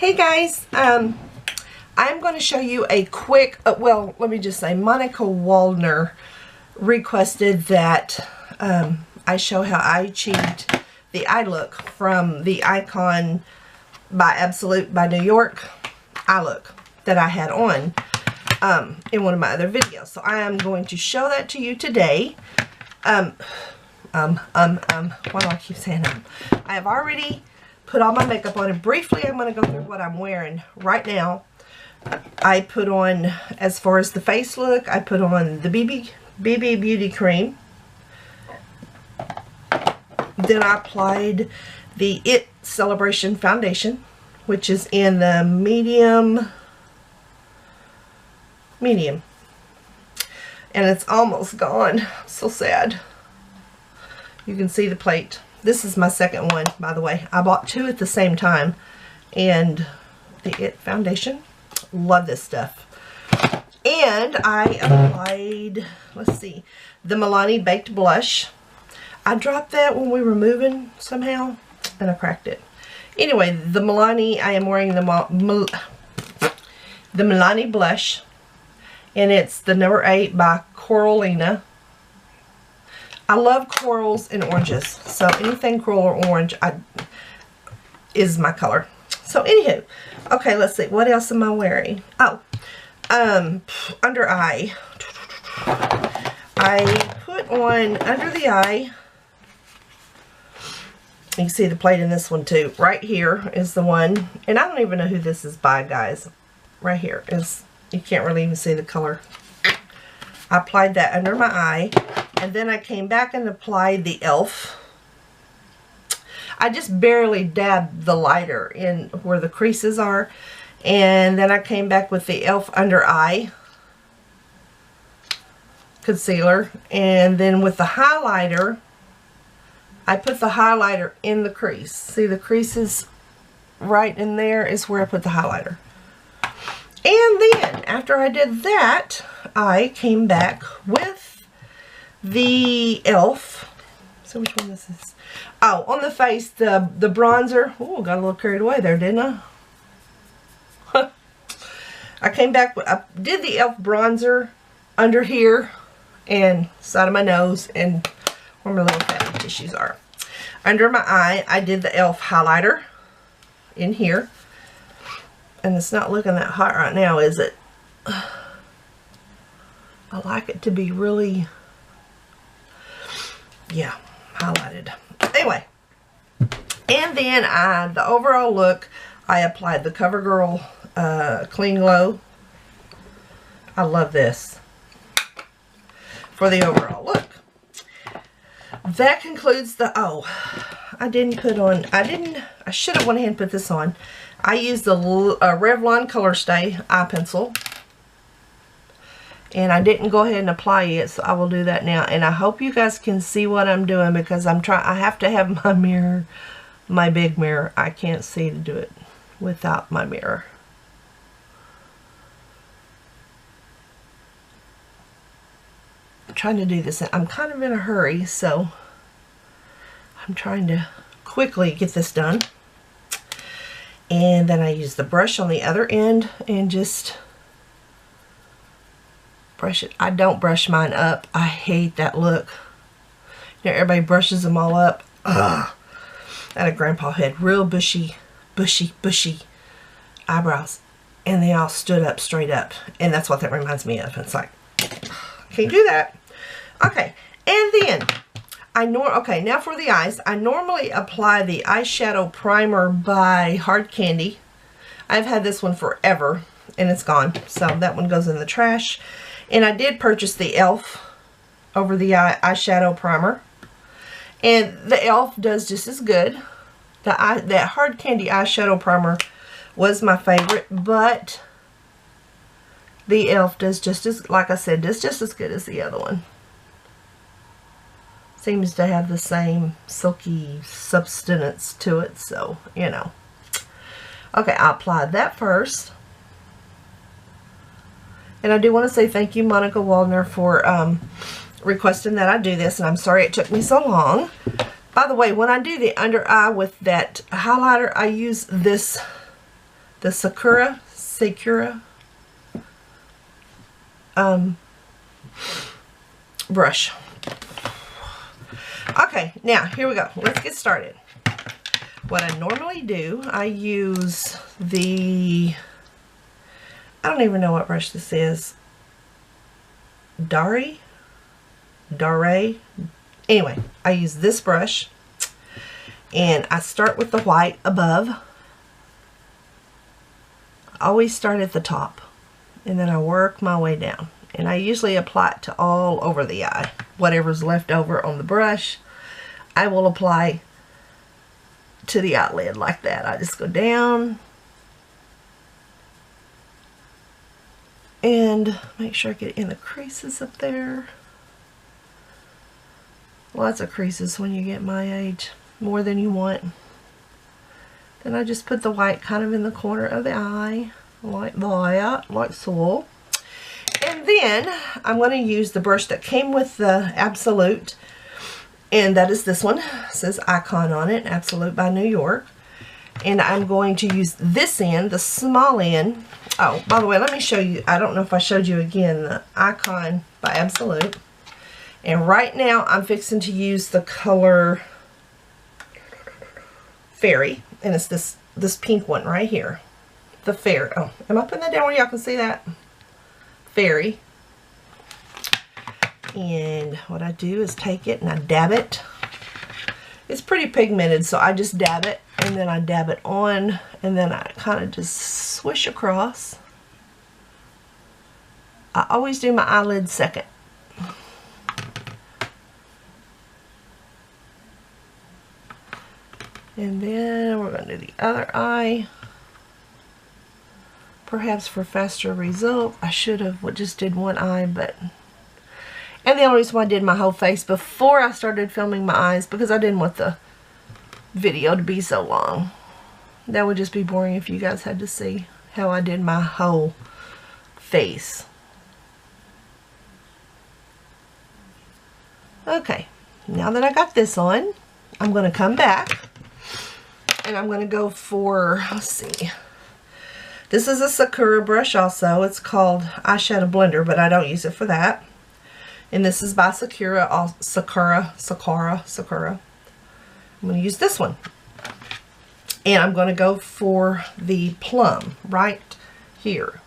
Hey guys, I'm going to show you a quick, well, let me just say, Monica Waldner requested that I show how I achieved the eye look from the Icon by Absolute by New York eye look that I had on in one of my other videos. So I am going to show that to you today. Why do I keep saying I have already put all my makeup on, and briefly I'm going to go through what I'm wearing right now. I put on, as far as the face look, I put on the BB Beauty Cream. Then I applied the IT Celebration Foundation, which is in the medium, and it's almost gone. I'm so sad. You can see the plate. This is my second one, by the way. I bought two at the same time. And the IT Foundation. Love this stuff. And I applied, let's see, the MILANI Baked Blush. I dropped that when we were moving somehow, and I cracked it. Anyway, the MILANI, I am wearing the MILANI blush. And it's the number 8 by Corallina. I love corals and oranges, so anything coral or orange is my color. So anywho, okay, let's see, what else am I wearing? Oh, under eye. I put on under the eye. You can see the plate in this one too. Right here is the one, and I don't even know who this is by, guys. Right here is, you can't really even see the color. I applied that under my eye, and then I came back and applied the e.l.f. I just barely dabbed the lighter in where the creases are, and then I came back with the e.l.f. under eye concealer, and then with the highlighter, I put the highlighter in the crease. See the creases right in there is where I put the highlighter. And then, after I did that, I came back with the e.l.f. So which one is this? Oh, on the face, the bronzer. Oh, got a little carried away there, didn't I? I came back with, I did the e.l.f. bronzer under here and side of my nose and where my little fatty tissues are. Under my eye, I did the e.l.f. highlighter in here. And it's not looking that hot right now, is it? I like it to be really, yeah, highlighted. Anyway, and then the overall look, I applied the Covergirl Clean Glow. I love this for the overall look. That concludes the, oh, I didn't put on, I should have went ahead and put this on. I used the Revlon Colorstay eye pencil, and I didn't go ahead and apply it, so I will do that now. And I hope you guys can see what I'm doing, because I have to have my mirror, my big mirror. I can't see to do it without my mirror. I'm trying to do this. I'm kind of in a hurry, so I'm trying to quickly get this done. And then I use the brush on the other end and just brush it. I don't brush mine up. I hate that look. You know, everybody brushes them all up. Ugh. I had a grandpa had real bushy eyebrows. And they all stood up straight up. And that's what that reminds me of. It's like, can't do that. Okay. And then okay, now for the eyes. I normally apply the Eyeshadow Primer by Hard Candy. I've had this one forever, and it's gone. So that one goes in the trash. And I did purchase the e.l.f. over the Eyeshadow Primer. And the e.l.f. does just as good. That Hard Candy Eyeshadow Primer was my favorite, but the e.l.f. does just as, like I said, does just as good as the other one. Seems to have the same silky substance to it, so, you know. Okay, I applied that first. And I do want to say thank you, Monica Waldner, for requesting that I do this, and I'm sorry it took me so long. By the way, when I do the under eye with that highlighter, I use this the Sakura brush. Okay, now here we go. Let's get started. What I normally do, I use the, I don't even know what brush this is. Dare. Anyway, I use this brush and I start with the white above. I always start at the top and then I work my way down. And I usually apply it to all over the eye. Whatever's left over on the brush, I will apply to the eyelid like that. I just go down and make sure I get in the creases up there. Lots of creases when you get my age, more than you want. Then I just put the white kind of in the corner of the eye, like that, like so. And then I'm going to use the brush that came with the Absolute, and that is this one. It says Icon on it, Absolute by New York. And I'm going to use this end, the small end. Oh, by the way, let me show you. I don't know if I showed you again the Icon by Absolute. And right now I'm fixing to use the color Fairy, and it's this pink one right here. The Fairy. Oh, am I putting that down where y'all can see that? Fairy. And what I do is take it and I dab it. It's pretty pigmented, so I just dab it and then I dab it on and then I kind of just swish across. I always do my eyelid second. And then we're going to do the other eye. Perhaps for faster result, I should have just did one eye, but... And the only reason why I did my whole face before I started filming my eyes, because I didn't want the video to be so long. That would just be boring if you guys had to see how I did my whole face. Okay, now that I got this on, I'm going to come back and I'm going to go for, let's see, this is a Sakura brush also. It's called Eyeshadow Blender, but I don't use it for that. And this is by Sakura. I'm going to use this one. And I'm going to go for the plum right here.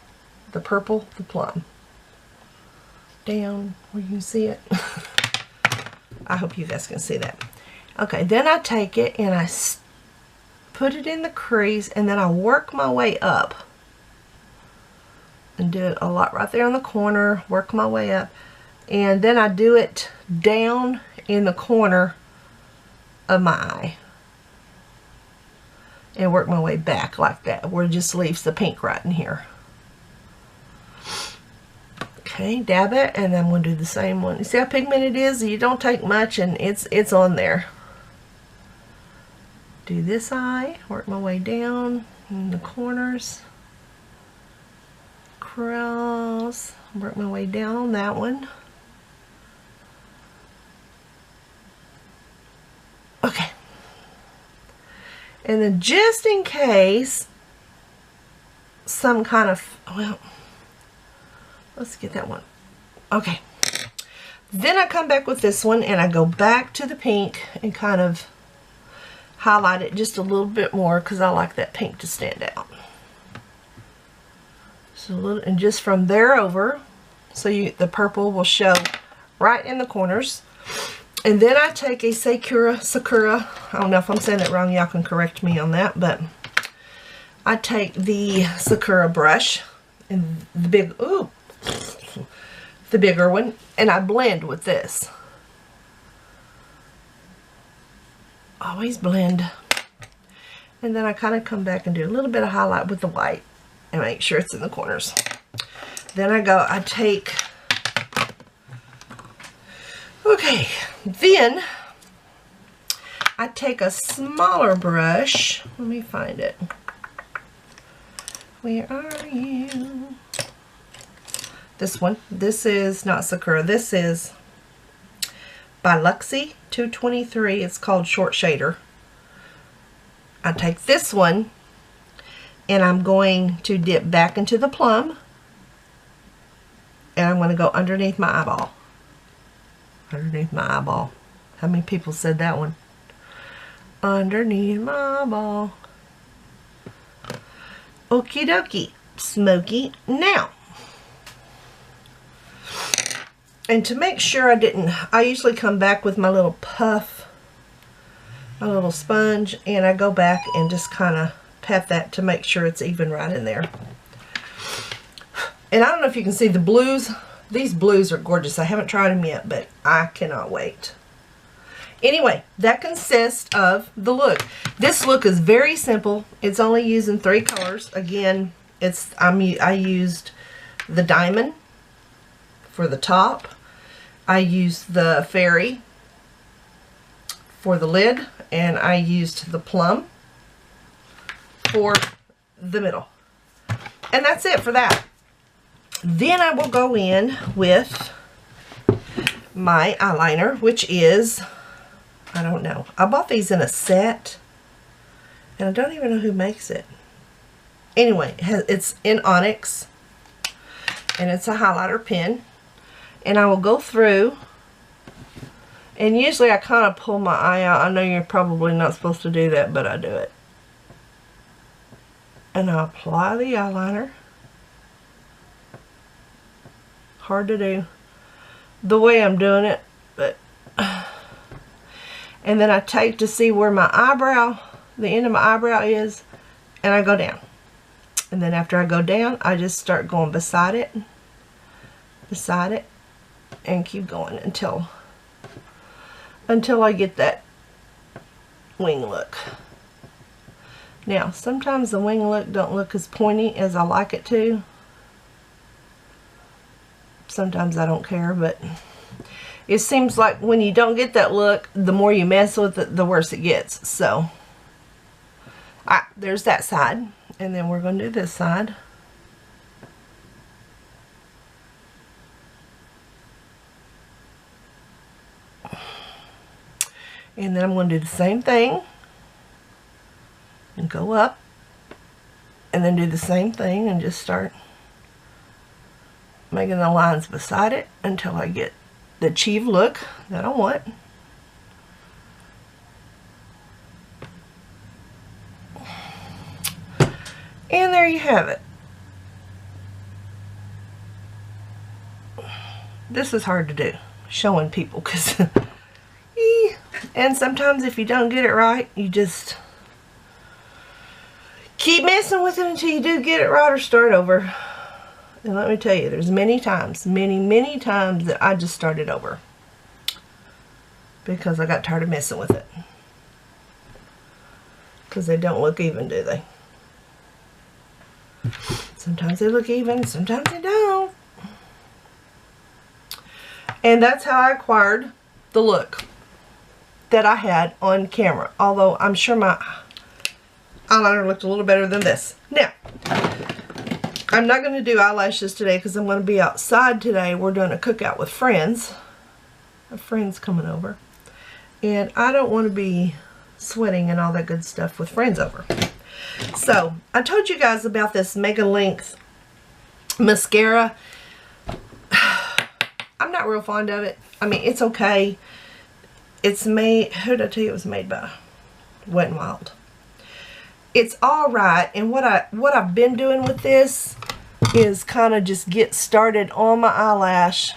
The purple, the plum. Down where you can see it. I hope you guys can see that. Okay, then I take it and I put it in the crease and then I work my way up. And do it a lot right there on the corner, work my way up. And then I do it down in the corner of my eye. And work my way back like that, where it just leaves the pink right in here. Okay, dab it, and I'm going to do the same one. You see how pigmented it is? You don't take much, and it's on there. Do this eye, work my way down in the corners. Cross, work my way down on that one. Okay. And then just in case some kind of, well, let's get that one. Okay. Then I come back with this one and I go back to the pink and kind of highlight it just a little bit more because I like that pink to stand out. So a little, and just from there over, so the purple will show right in the corners. And then I take a Sakura, I don't know if I'm saying it wrong, y'all can correct me on that, but I take the Sakura brush and the bigger one, and I blend with this. Always blend. And then I kind of come back and do a little bit of highlight with the white and make sure it's in the corners. Then I take, okay, then I take a smaller brush. Let me find it. Where are you? This one. This is not Sakura. This is by Luxie 223. It's called Short Shader. I take this one And I'm going to dip back into the plum. And I'm going to go underneath my eyeball. Underneath my eyeball. How many people said that one? Underneath my eyeball. Okie dokie. Smoky. Now. And to make sure I usually come back with my little puff, my little sponge, and I go back and just kind of pat that to make sure it's even right in there. And I don't know if you can see the blues. These blues are gorgeous. I haven't tried them yet, but I cannot wait. Anyway, that consists of the look. This look is very simple. It's only using 3 colors. Again, I used the diamond for the top. I used the fairy for the lid, and I used the plum for the middle. And that's it for that. Then I will go in with my eyeliner, which is, I don't know. I bought these in a set, and I don't even know who makes it. Anyway, it's in onyx, and it's a highlighter pen. And I will go through, and usually I kind of pull my eye out. I know you're probably not supposed to do that, but I do it. And I apply the eyeliner. Hard to do the way I'm doing it, but and then I take to see where my eyebrow, the end of my eyebrow is, and I go down. And then after I go down, I just start going beside it, and keep going until I get that wing look. Now, sometimes the wing look don't look as pointy as I like it to. Sometimes I don't care, but it seems like when you don't get that look, the more you mess with it, the worse it gets. So, there's that side. And then we're going to do this side. And then I'm going to do the same thing. And go up. And then do the same thing and just start making the lines beside it until I get the achieved look that I want. And there you have it. This is hard to do, showing people, because and sometimes if you don't get it right, you just keep messing with it until you do get it right or start over. And let me tell you, there's many times, many times that I just started over because I got tired of messing with it. Because they don't look even, do they? Sometimes they look even, sometimes they don't. And that's how I acquired the look that I had on camera. Although I'm sure my eyeliner looked a little better than this. Now, I'm not going to do eyelashes today because I'm going to be outside today. We're doing a cookout with friends. A friend's coming over. And I don't want to be sweating and all that good stuff with friends over. So, I told you guys about this Mega Length mascara. I'm not real fond of it. I mean, it's okay. It's made, who did I tell you it was made by? Wet n Wild. It's alright, and what I've been doing with this is kind of just get started on my eyelash,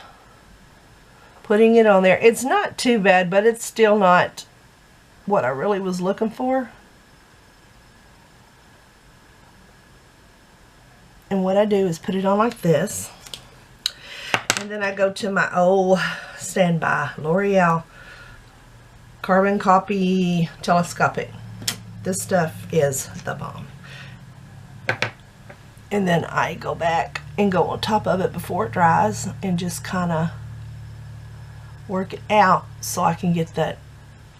putting it on there. It's not too bad, but it's still not what I really was looking for. And what I do is put it on like this, and then I go to my old standby L'Oreal Carbon Copy Telescopic. This stuff is the bomb. And then I go back and go on top of it before it dries and just kind of work it out so I can get that.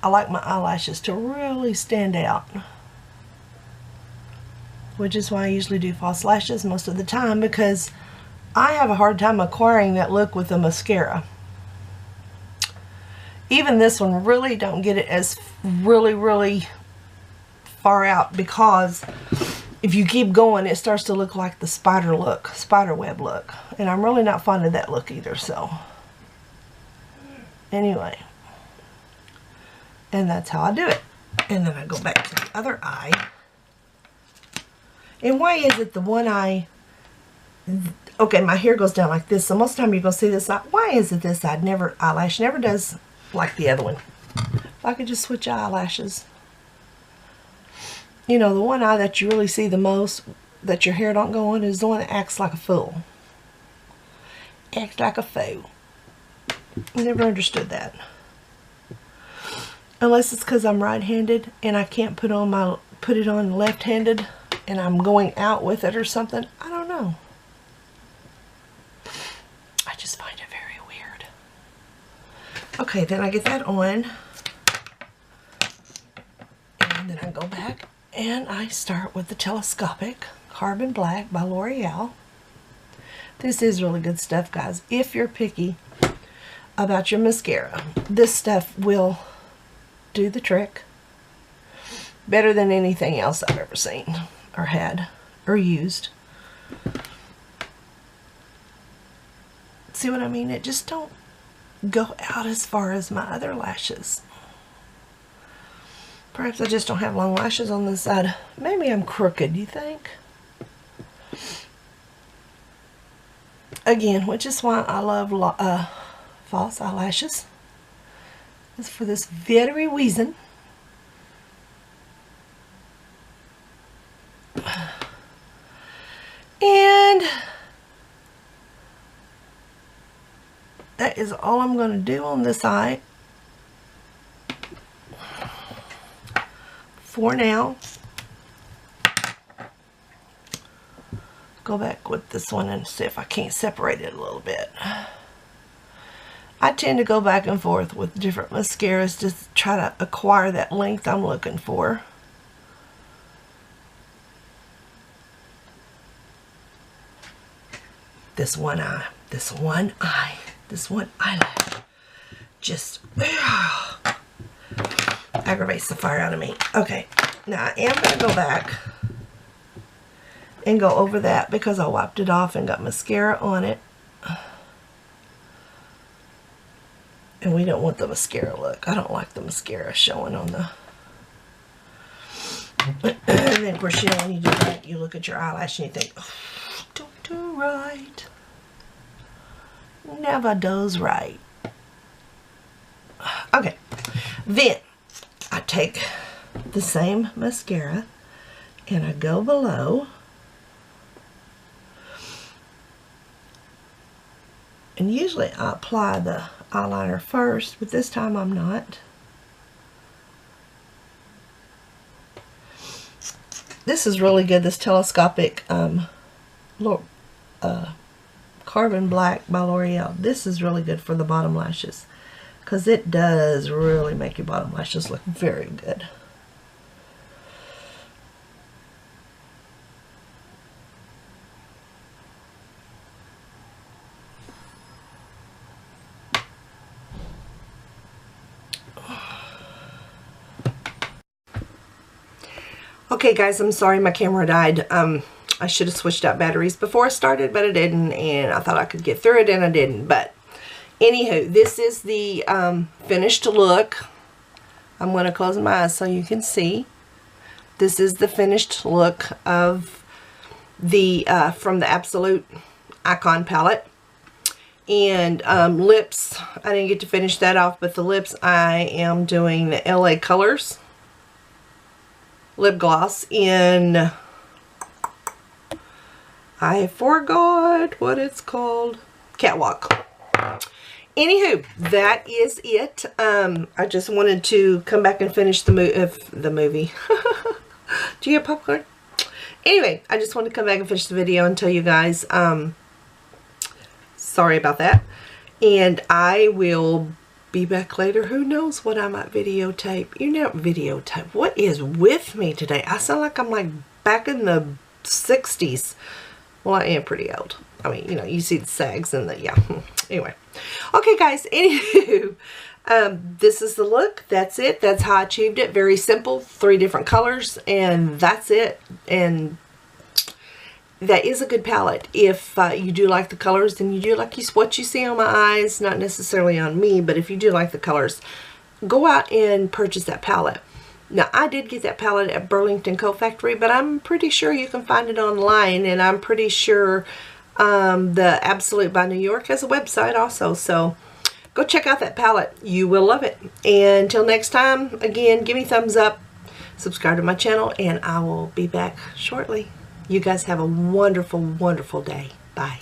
I like my eyelashes to really stand out, which is why I usually do false lashes most of the time, because I have a hard time acquiring that look with a mascara. Even this one, really don't get it as really far out because if you keep going, it starts to look like the spider web look. And I'm really not fond of that look either, so. Anyway. And that's how I do it. And then I go back to the other eye. And why is it the one eye, okay, my hair goes down like this, so most of the time you're going to see this side. Why is it this side eyelash never does like the other one? If I could just switch eyelashes. You know, the one eye that you really see the most, that your hair don't go on, is the one that acts like a fool. Acts like a fool. Never understood that. Unless it's because I'm right-handed and I can't put it on left-handed and I'm going out with it or something. I don't know. I just find it very weird. Okay, then I get that on. And then I go back and I start with the Telescopic Carbon Black by L'Oreal. This is really good stuff, guys. If you're picky about your mascara, this stuff will do the trick. Better than anything else I've ever seen or had or used. See what I mean? It just don't go out as far as my other lashes. Perhaps I just don't have long lashes on this side. Maybe I'm crooked, you think? Again, which is why I love false eyelashes. It's for this very reason. And that is all I'm going to do on this eye for now. Go back with this one and see if I can't separate it a little bit. I tend to go back and forth with different mascaras to try to acquire that length I'm looking for. This one eyelash just aggravates the fire out of me. Okay, now I am going to go back and go over that because I wiped it off and got mascara on it. And we don't want the mascara look. I don't like the mascara showing on the... And then, of course, you know, when you do that, you look at your eyelash and you think, oh, don't do right. Never does right. Okay. Then, I take the same mascara and I go below. And usually I apply the eyeliner first, but this time I'm not. This is really good, this Telescopic Carbon Black by L'Oreal. This is really good for the bottom lashes because it does really make your bottom lashes look very good. Okay guys, I'm sorry my camera died. I should have switched out batteries before I started, but I didn't, and I thought I could get through it, and I didn't. But anywho, this is the finished look. I'm going to close my eyes so you can see. This is the finished look of the from the Absolute Icon palette. And lips, I didn't get to finish that off, but the lips I am doing the LA Colors lip gloss in, I forgot what it's called, CATWALK. Anywho, that is it. I just wanted to come back and finish the movie. Do you have popcorn? Anyway, I just wanted to come back and finish the video and tell you guys, sorry about that. And I will be back later. Who knows what I might videotape. You know, videotape. What is with me today? I sound like I'm like back in the 60s. Well, I am pretty old. I mean, you know, you see the sags and the, yeah. Anyway. Okay, guys. Anywho, this is the look. That's it. That's how I achieved it. Very simple. 3 different colors. And that's it. And that is a good palette. If you do like the colors and you do like what you see on my eyes, not necessarily on me, but if you do like the colors, go out and purchase that palette. Now, I did get that palette at Burlington Coat Factory, but I'm pretty sure you can find it online, and I'm pretty sure the Absolute by New York has a website also. So go check out that palette. You will love it. And until next time, again, give me a thumbs up, subscribe to my channel, and I will be back shortly. You guys have a wonderful, wonderful day. Bye.